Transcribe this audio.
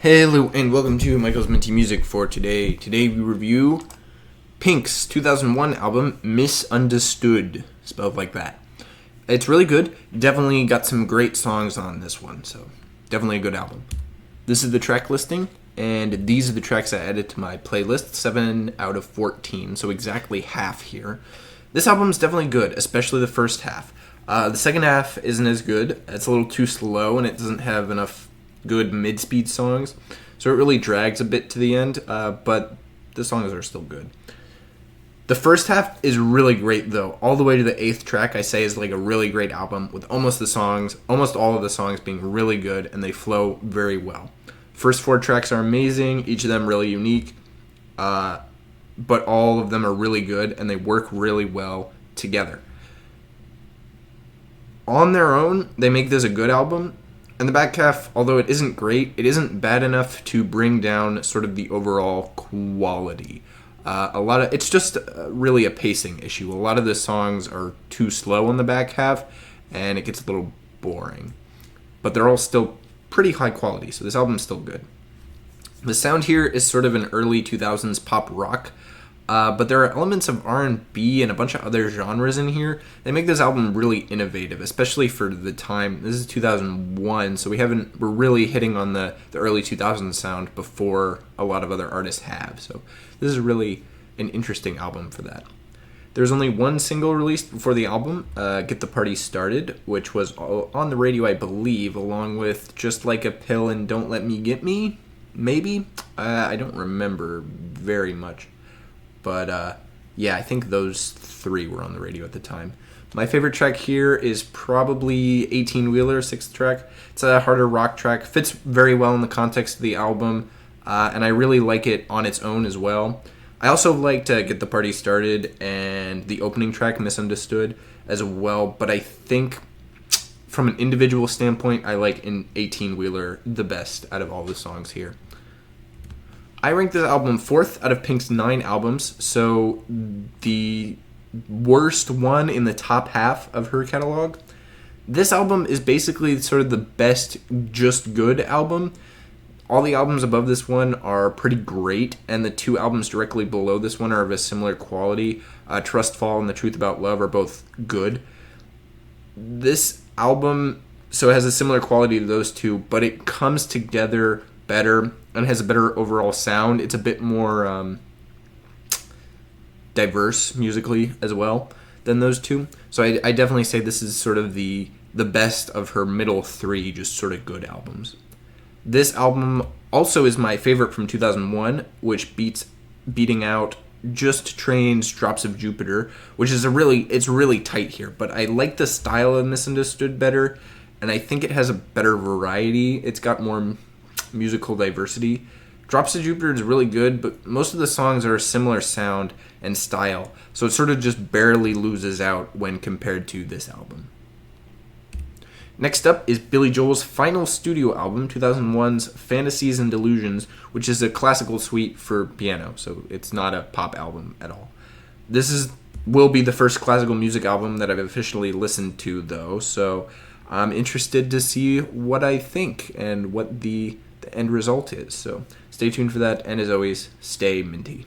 Hello and welcome to Michael's Minty Music for today. Today we review Pink's 2001 album, Missundaztood, spelled like that. It's really good. Definitely got some great songs on this one, so definitely a good album. This is the track listing, and these are the tracks I added to my playlist, 7 out of 14, so exactly half here. This album is definitely good, especially the first half. The second half isn't as good. It's a little too slow, and it doesn't have enough good mid-speed songs, so it really drags a bit to the end, but the songs are still good. The first half is really great, though. All the way to the 8th track, I say, is like a really great album, with almost all of the songs being really good, and they flow very well. First 4 tracks are amazing, each of them really unique, but all of them are really good, and they work really well together. On their own, they make this a good album. And the back half, although it isn't great, it isn't bad enough to bring down sort of the overall quality. It's just really a pacing issue. A lot of the songs are too slow on the back half, and it gets a little boring. But they're all still pretty high quality, so this album's still good. The sound here is sort of an early 2000s pop rock, but there are elements of R&B and a bunch of other genres in here. They make this album really innovative, especially for the time. This is 2001, so we're really hitting on the early 2000s sound before a lot of other artists have. So this is really an interesting album for that. There's only one single released before the album, Get the Party Started, which was on the radio, I believe, along with Just Like a Pill and Don't Let Me Get Me, maybe? I don't remember very much. But, yeah, I think those 3 were on the radio at the time. My favorite track here is probably 18-Wheeler, 6th track. It's a harder rock track. Fits very well in the context of the album, and I really like it on its own as well. I also like to Get the Party Started and the opening track, Missundaztood, as well. But I think from an individual standpoint, I like an 18-Wheeler the best out of all the songs here. I ranked this album 4th out of Pink's 9 albums, so the worst one in the top half of her catalog. This album is basically sort of the best just good album. All the albums above this one are pretty great, and the 2 albums directly below this one are of a similar quality. Trust Fall and The Truth About Love are both good. This album has a similar quality to those 2, but it comes together better and has a better overall sound. It's a bit more diverse musically as well than those 2. So I definitely say this is sort of the best of her middle 3 just sort of good albums. This album also is my favorite from 2001, which beating out Just Trains, Drops of Jupiter, which is it's really tight here. But I like the style of Missundaztood better, and I think it has a better variety. It's got more musical diversity. Drops of Jupiter is really good, but most of the songs are a similar sound and style, so it sort of just barely loses out when compared to this album. Next up is Billy Joel's final studio album, 2001's Fantasies and Delusions, which is a classical suite for piano, so it's not a pop album at all. This will be the first classical music album that I've officially listened to, though, so I'm interested to see what I think and what the end result is. So stay tuned for that, and as always, stay minty.